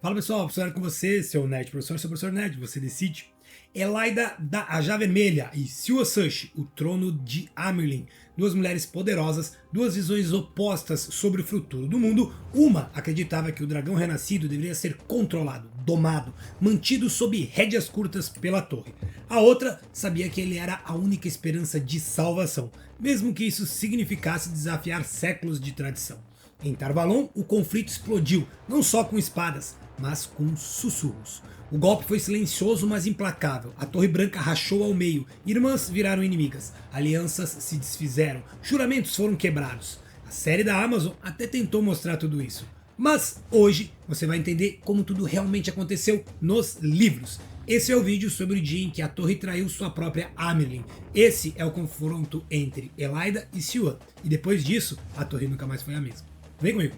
Fala pessoal, professor com você, seu Nerd, professor, seu professor Nerd, você decide. Elaida da Ajá Vermelha e Siwa Sush, o trono de Amerlin. Duas mulheres poderosas, duas visões opostas sobre o futuro do mundo. Uma acreditava que o dragão renascido deveria ser controlado, domado, mantido sob rédeas curtas pela torre. A outra sabia que ele era a única esperança de salvação, mesmo que isso significasse desafiar séculos de tradição. Em Tar-Valon, o conflito explodiu, não só com espadas, mas com sussurros. O golpe foi silencioso, mas implacável. A Torre Branca rachou ao meio, irmãs viraram inimigas, alianças se desfizeram, juramentos foram quebrados. A série da Amazon até tentou mostrar tudo isso. Mas hoje você vai entender como tudo realmente aconteceu nos livros. Esse é o vídeo sobre o dia em que a Torre traiu sua própria Amerlin. Esse é o confronto entre Elaida e Siwa. E depois disso, a Torre nunca mais foi a mesma. Vem comigo.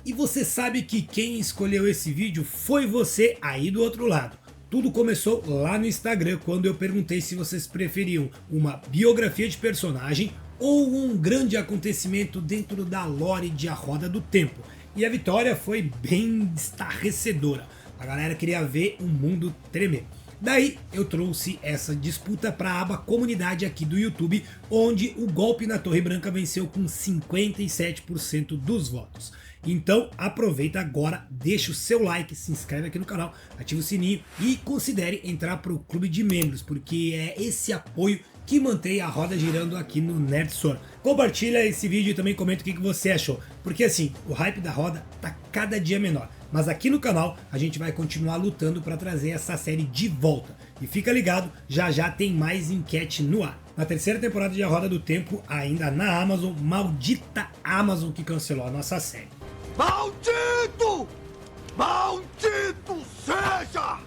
E você sabe que quem escolheu esse vídeo foi você aí do outro lado. Tudo começou lá no Instagram quando eu perguntei se vocês preferiam uma biografia de personagem ou um grande acontecimento dentro da lore de A Roda do Tempo. E a vitória foi bem estarrecedora. A galera queria ver o mundo tremer. Daí eu trouxe essa disputa para a aba comunidade aqui do YouTube, onde o golpe na Torre Branca venceu com 57% dos votos. Então aproveita agora, deixa o seu like, se inscreve aqui no canal, ativa o sininho e considere entrar para o clube de membros, porque é esse apoio que mantém a roda girando aqui no NerdStor. Compartilha esse vídeo e também comenta o que você achou, porque assim, o hype da roda tá cada dia menor. Mas aqui no canal a gente vai continuar lutando para trazer essa série de volta. E fica ligado, já já tem mais enquete no ar. Na terceira temporada de A Roda do Tempo, ainda na Amazon, maldita Amazon que cancelou a nossa série. Maldito! Maldito seja!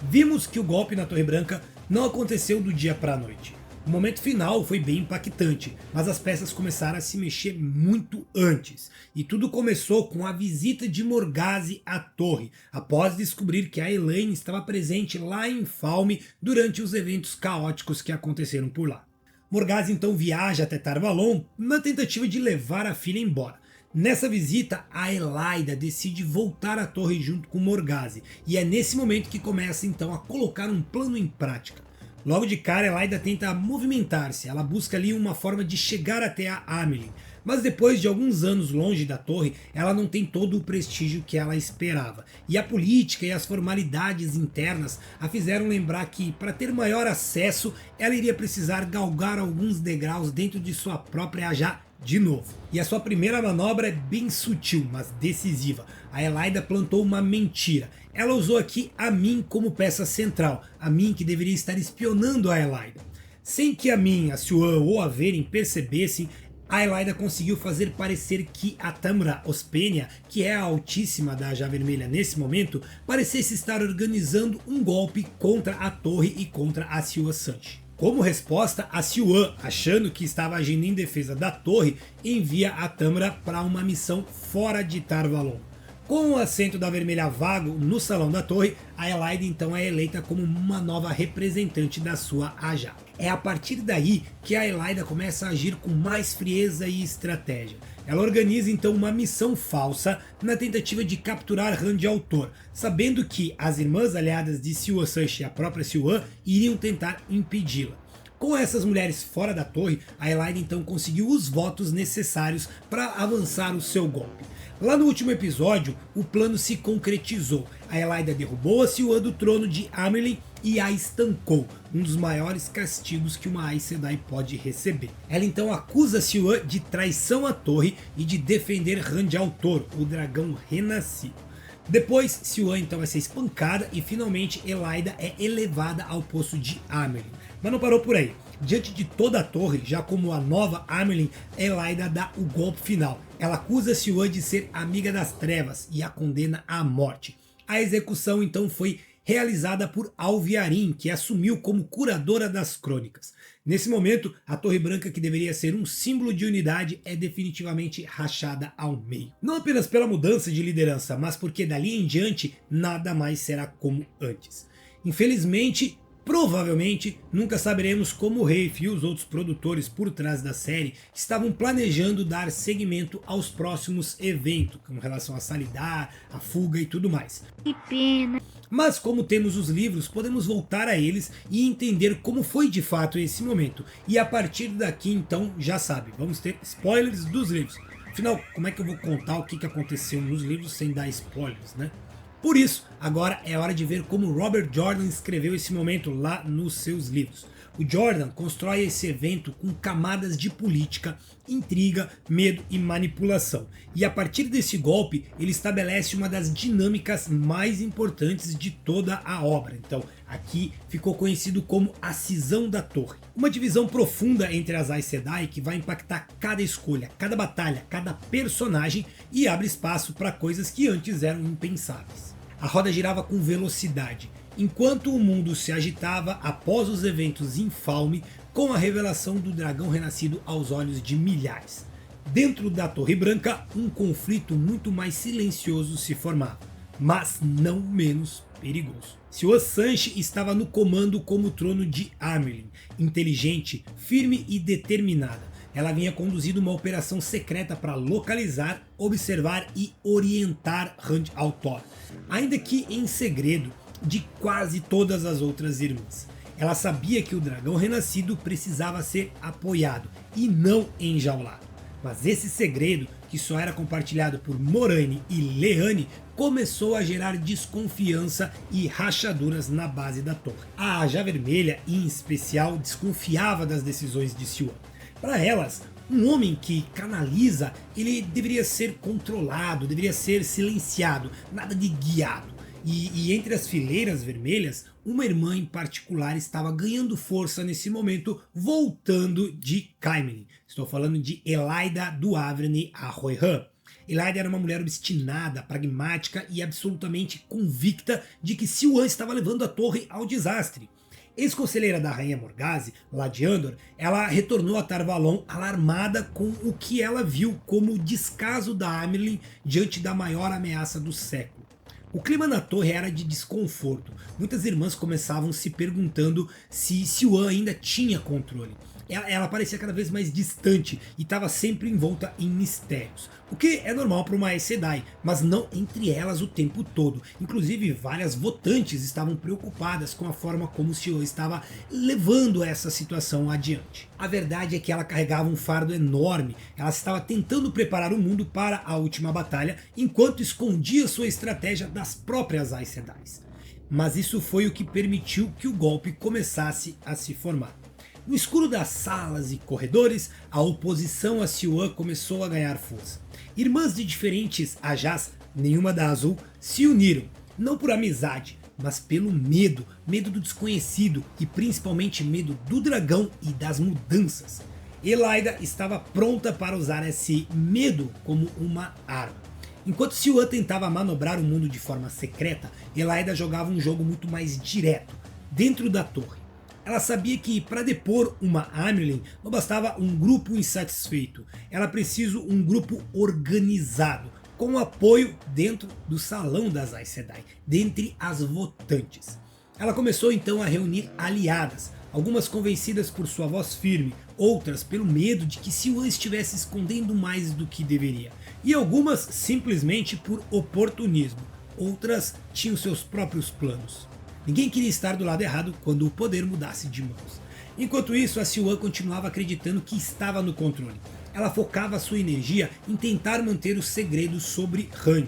Vimos que o golpe na Torre Branca não aconteceu do dia para a noite. O momento final foi bem impactante, mas as peças começaram a se mexer muito antes. E tudo começou com a visita de Morgase à torre, após descobrir que a Elaine estava presente lá em Falme durante os eventos caóticos que aconteceram por lá. Morgase então viaja até Tar-Valon na tentativa de levar a filha embora. Nessa visita, a Elaida decide voltar à torre junto com Morgase, e é nesse momento que começa então a colocar um plano em prática. Logo de cara, Elaida tenta movimentar-se, ela busca ali uma forma de chegar até a Amerlin, mas depois de alguns anos longe da torre, ela não tem todo o prestígio que ela esperava. E a política e as formalidades internas a fizeram lembrar que, para ter maior acesso, ela iria precisar galgar alguns degraus dentro de sua própria Ajá de novo. E a sua primeira manobra é bem sutil, mas decisiva. A Elaida plantou uma mentira. Ela usou aqui a Min como peça central, a Min que deveria estar espionando a Elaida. Sem que a Min, a Siwa ou a Verin percebessem, a Elaida conseguiu fazer parecer que a Tamra Ospenia, que é a Altíssima da Ajá Vermelha nesse momento, parecesse estar organizando um golpe contra a torre e contra a Siwa Sush. Como resposta, a Siwa, achando que estava agindo em defesa da torre, envia a Tamra para uma missão fora de Tar-Valon. Com o assento da Vermelha vago no salão da torre, a Elaida então é eleita como uma nova representante da sua Ajá. É a partir daí que a Elaida começa a agir com mais frieza e estratégia. Ela organiza então uma missão falsa na tentativa de capturar Rand Altor, sabendo que as irmãs aliadas de Siwa Sush e a própria Siwa iriam tentar impedi-la. Com essas mulheres fora da torre, a Elaida então conseguiu os votos necessários para avançar o seu golpe. Lá no último episódio, o plano se concretizou. A Elaida derrubou a Siwa do trono de Amerlin e a estancou, um dos maiores castigos que uma Aes Sedai pode receber. Ela então acusa a Siwa de traição à torre e de defender Rand Altor, o dragão renascido. Depois, Siwa então vai ser espancada e finalmente Elaida é elevada ao posto de Amerlin. Mas não parou por aí. Diante de toda a torre, já como a nova Amerlin, Elaida dá o golpe final. Ela acusa Siwa de ser amiga das trevas e a condena à morte. A execução então foi realizada por Alviarin, que assumiu como curadora das crônicas. Nesse momento, a Torre Branca, que deveria ser um símbolo de unidade, é definitivamente rachada ao meio. Não apenas pela mudança de liderança, mas porque dali em diante nada mais será como antes. Infelizmente, Provavelmente nunca saberemos como o Rafe e os outros produtores por trás da série estavam planejando dar seguimento aos próximos eventos, com relação a Salidar, a fuga e tudo mais. Que pena. Mas como temos os livros, podemos voltar a eles e entender como foi de fato esse momento. E a partir daqui então, já sabe, vamos ter spoilers dos livros. Afinal, como é que eu vou contar o que aconteceu nos livros sem dar spoilers, né? Por isso, agora é hora de ver como Robert Jordan escreveu esse momento lá nos seus livros. O Jordan constrói esse evento com camadas de política, intriga, medo e manipulação. E a partir desse golpe, ele estabelece uma das dinâmicas mais importantes de toda a obra. Então, aqui ficou conhecido como a cisão da torre. Uma divisão profunda entre as Aes Sedai que vai impactar cada escolha, cada batalha, cada personagem e abre espaço para coisas que antes eram impensáveis. A roda girava com velocidade, enquanto o mundo se agitava após os eventos em Falme, com a revelação do dragão renascido aos olhos de milhares. Dentro da Torre Branca, um conflito muito mais silencioso se formava, mas não menos perigoso. Siuan Sanche estava no comando como o trono de Amyrlin, inteligente, firme e determinada. Ela vinha conduzindo uma operação secreta para localizar, observar e orientar Rand al'Thor, ainda que em segredo de quase todas as outras irmãs. Ela sabia que o dragão renascido precisava ser apoiado e não enjaulado. Mas esse segredo, que só era compartilhado por Moraine e Lyanna, começou a gerar desconfiança e rachaduras na base da torre. A Aja Vermelha, em especial, desconfiava das decisões de Siuan. Para elas, um homem que canaliza, ele deveria ser controlado, deveria ser silenciado, nada de guiado. E entre as fileiras vermelhas, uma irmã em particular estava ganhando força nesse momento, voltando de Caemlyn. Estou falando de Elaida Duaverne Arroyhan. Elaida era uma mulher obstinada, pragmática e absolutamente convicta de que Siuan estava levando a torre ao desastre. Ex-conselheira da rainha Morgase, lá de Andor, ela retornou a Tar Valon alarmada com o que ela viu como descaso da Amyrlin diante da maior ameaça do século. O clima na torre era de desconforto. Muitas irmãs começavam se perguntando se Siuan ainda tinha controle. Ela parecia cada vez mais distante e estava sempre envolta em mistérios. O que é normal para uma Aes Sedai, mas não entre elas o tempo todo. Inclusive várias votantes estavam preocupadas com a forma como Siuan estava levando essa situação adiante. A verdade é que ela carregava um fardo enorme. Ela estava tentando preparar o mundo para a última batalha, enquanto escondia sua estratégia das próprias Aes Sedai. Mas isso foi o que permitiu que o golpe começasse a se formar. No escuro das salas e corredores, a oposição a Siuan começou a ganhar força. Irmãs de diferentes Ajás, nenhuma da Azul, se uniram, não por amizade, mas pelo medo, medo do desconhecido e principalmente medo do dragão e das mudanças. Elaida estava pronta para usar esse medo como uma arma. Enquanto Siuan tentava manobrar o mundo de forma secreta, Elaida jogava um jogo muito mais direto, dentro da torre. Ela sabia que para depor uma Amyrlin não bastava um grupo insatisfeito, era preciso um grupo organizado, com apoio dentro do salão das Aes Sedai, dentre as votantes. Ela começou então a reunir aliadas, algumas convencidas por sua voz firme, outras pelo medo de que Siuan estivesse escondendo mais do que deveria, e algumas simplesmente por oportunismo, outras tinham seus próprios planos. Ninguém queria estar do lado errado quando o poder mudasse de mãos. Enquanto isso, a Siuan continuava acreditando que estava no controle. Ela focava sua energia em tentar manter o segredo sobre Rand,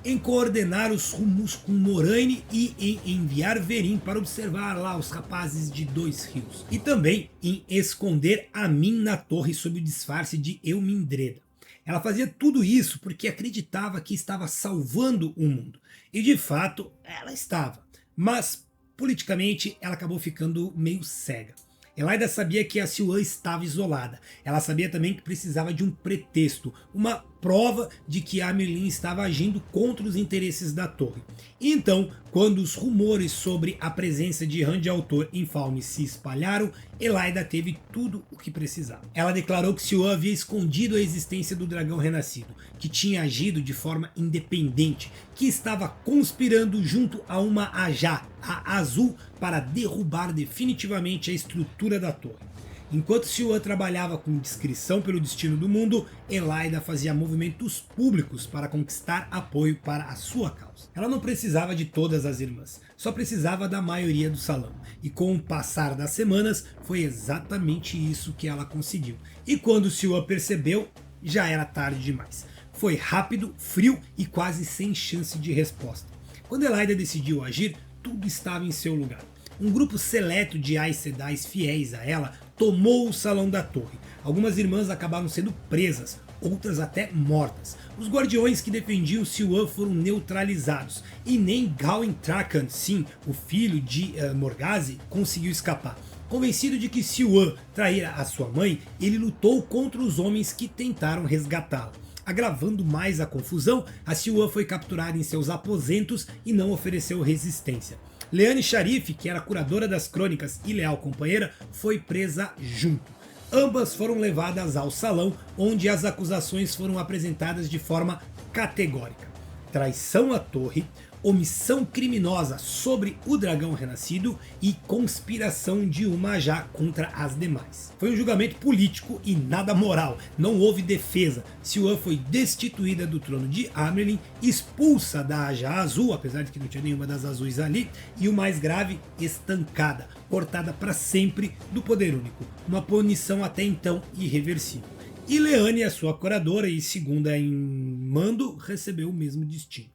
em coordenar os rumos com Moraine e em enviar Verin para observar lá os rapazes de Dois Rios. E também em esconder Amin na torre sob o disfarce de Elmindreda. Ela fazia tudo isso porque acreditava que estava salvando o mundo. E de fato, ela estava. Mas, politicamente, ela acabou ficando meio cega. Elaida sabia que a Siuan estava isolada. Ela sabia também que precisava de um pretexto, uma prova de que a Amyrlin estava agindo contra os interesses da torre. E então, Quando os rumores sobre a presença de Rand al'Thor em Falme se espalharam, Elaida teve tudo o que precisava. Ela declarou que Siuan havia escondido a existência do dragão renascido, que tinha agido de forma independente, que estava conspirando junto a uma Ajah, a Azul, para derrubar definitivamente a estrutura da torre. Enquanto Siuan trabalhava com discrição pelo destino do mundo, Elaida fazia movimentos públicos para conquistar apoio para a sua causa. Ela não precisava de todas as irmãs, só precisava da maioria do salão. E com o passar das semanas, foi exatamente isso que ela conseguiu. E quando Siuan percebeu, já era tarde demais. Foi rápido, frio e quase sem chance de resposta. Quando Elaida decidiu agir, tudo estava em seu lugar. Um grupo seleto de Aes Sedai fiéis a ela tomou o salão da torre. Algumas irmãs acabaram sendo presas, outras até mortas. Os guardiões que defendiam Siuan foram neutralizados e nem Gawyn Trakan, sim, o filho de Morgase, conseguiu escapar. Convencido de que Siuan traíra a sua mãe, ele lutou contra os homens que tentaram resgatá-la. Agravando mais a confusão, a Siuan foi capturada em seus aposentos e não ofereceu resistência. Leane Sharif, que era curadora das crônicas e leal companheira, foi presa junto. Ambas foram levadas ao salão, onde as acusações foram apresentadas de forma categórica: traição à torre, omissão criminosa sobre o dragão renascido e conspiração de uma Ajah contra as demais. Foi um julgamento político e nada moral, não houve defesa. Siuan foi destituída do trono de Amyrlin, expulsa da Ajah Azul, apesar de que não tinha nenhuma das azuis ali, e o mais grave, estancada, cortada para sempre do poder único, uma punição até então irreversível. E Leane, a sua curadora e segunda em mando, recebeu o mesmo destino.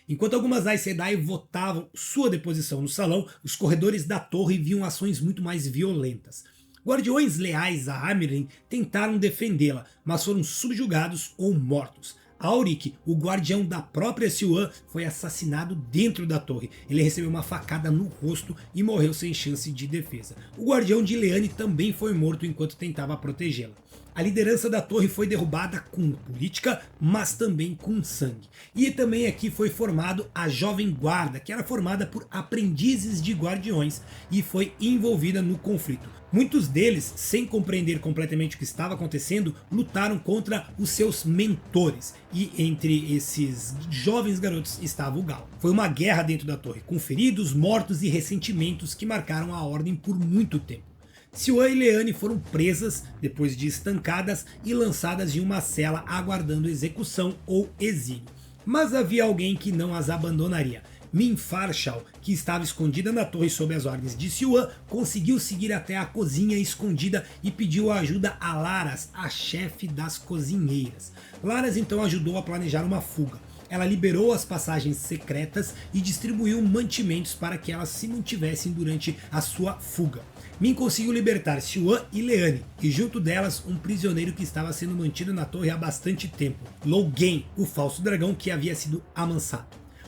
Enquanto algumas Aes Sedai votavam sua deposição no salão, os corredores da torre viam ações muito mais violentas. Guardiões leais a Amyrlin tentaram defendê-la, mas foram subjugados ou mortos. Auric, o guardião da própria Siuan, foi assassinado dentro da torre. Ele recebeu uma facada no rosto e morreu sem chance de defesa. O guardião de Leane também foi morto enquanto tentava protegê-la. A liderança da torre foi derrubada com política, mas também com sangue. E também aqui foi formado a Jovem Guarda, que era formada por aprendizes de guardiões e foi envolvida no conflito. Muitos deles, sem compreender completamente o que estava acontecendo, lutaram contra os seus mentores. E entre esses jovens garotos estava o Gal. Foi uma guerra dentro da torre, com feridos, mortos e ressentimentos que marcaram a ordem por muito tempo. Siuan e Leane foram presas, depois de estancadas e lançadas em uma cela aguardando execução ou exílio. Mas havia alguém que não as abandonaria. Min Farshal, que estava escondida na torre sob as ordens de Siuan, conseguiu seguir até a cozinha escondida e pediu ajuda a Laras, a chefe das cozinheiras. Laras então ajudou a planejar uma fuga. Ela liberou as passagens secretas e distribuiu mantimentos para que elas se mantivessem durante a sua fuga. Min conseguiu libertar Siuan e Leane, e junto delas um prisioneiro que estava sendo mantido na torre há bastante tempo, Logain, o falso dragão que havia sido amansado.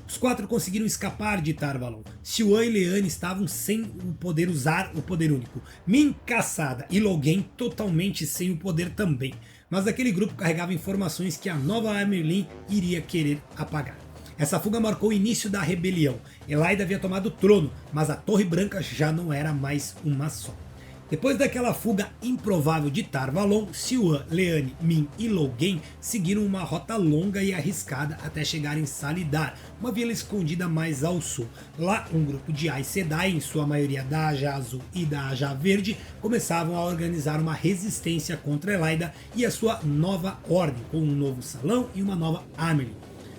Os quatro conseguiram escapar de Tar Valon. Siuan e Leane estavam sem poder usar o poder único, Min caçada e Logain totalmente sem o poder também. Mas aquele grupo carregava informações que a nova Amyrlin iria querer apagar. Essa fuga marcou o início da rebelião. Elaida havia tomado o trono, mas a Torre Branca já não era mais uma só. Depois daquela fuga improvável de Tar Valon, Siuan, Leane, Min e Logain seguiram uma rota longa e arriscada até chegar em Salidar, uma vila escondida mais ao sul. Lá, um grupo de Aes Sedai, em sua maioria da Ajah Azul e da Ajah Verde, começavam a organizar uma resistência contra Elaida e a sua nova ordem, com um novo salão e uma nova Amyrlin.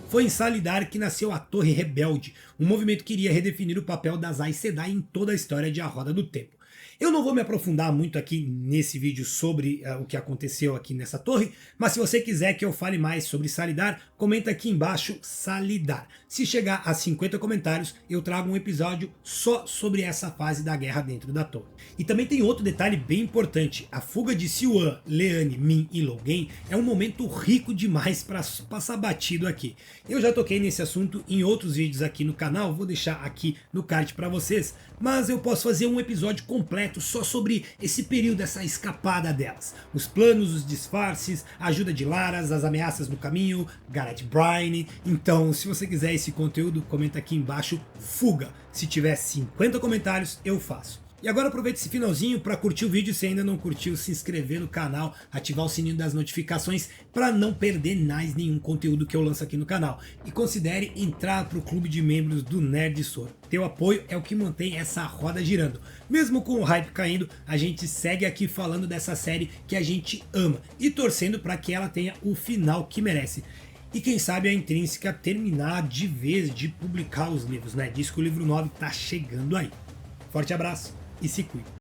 Foi em Salidar que nasceu a Torre Rebelde, um movimento que iria redefinir o papel das Aes Sedai em toda a história de A Roda do Tempo. Eu não vou me aprofundar muito aqui nesse vídeo sobre o que aconteceu aqui nessa torre, mas se você quiser que eu fale mais sobre Salidar, comenta aqui embaixo Salidar. Se chegar a 50 comentários, eu trago um episódio só sobre essa fase da guerra dentro da torre. E também tem outro detalhe bem importante: a fuga de Siuan, Leane, Min e Logain é um momento rico demais para passar batido aqui. Eu já toquei nesse assunto em outros vídeos aqui no canal, vou deixar aqui no card para vocês, mas eu posso fazer um episódio completo completo só sobre esse período, essa escapada delas. Os planos, os disfarces, a ajuda de Laras, as ameaças no caminho, Gareth Bryne. Então, se você quiser esse conteúdo, comenta aqui embaixo, fuga. Se tiver 50 comentários, eu faço. E agora aproveite esse finalzinho para curtir o vídeo. Se ainda não curtiu, se inscrever no canal, ativar o sininho das notificações para não perder mais nenhum conteúdo que eu lanço aqui no canal. E considere entrar para o clube de membros do Nerd Soro. Teu apoio é o que mantém essa roda girando. Mesmo com o hype caindo, a gente segue aqui falando dessa série que a gente ama e torcendo para que ela tenha o final que merece. E quem sabe a Intrínseca terminar de vez de publicar os livros, né? Diz que o livro 9 tá chegando aí. Forte abraço e se cuide.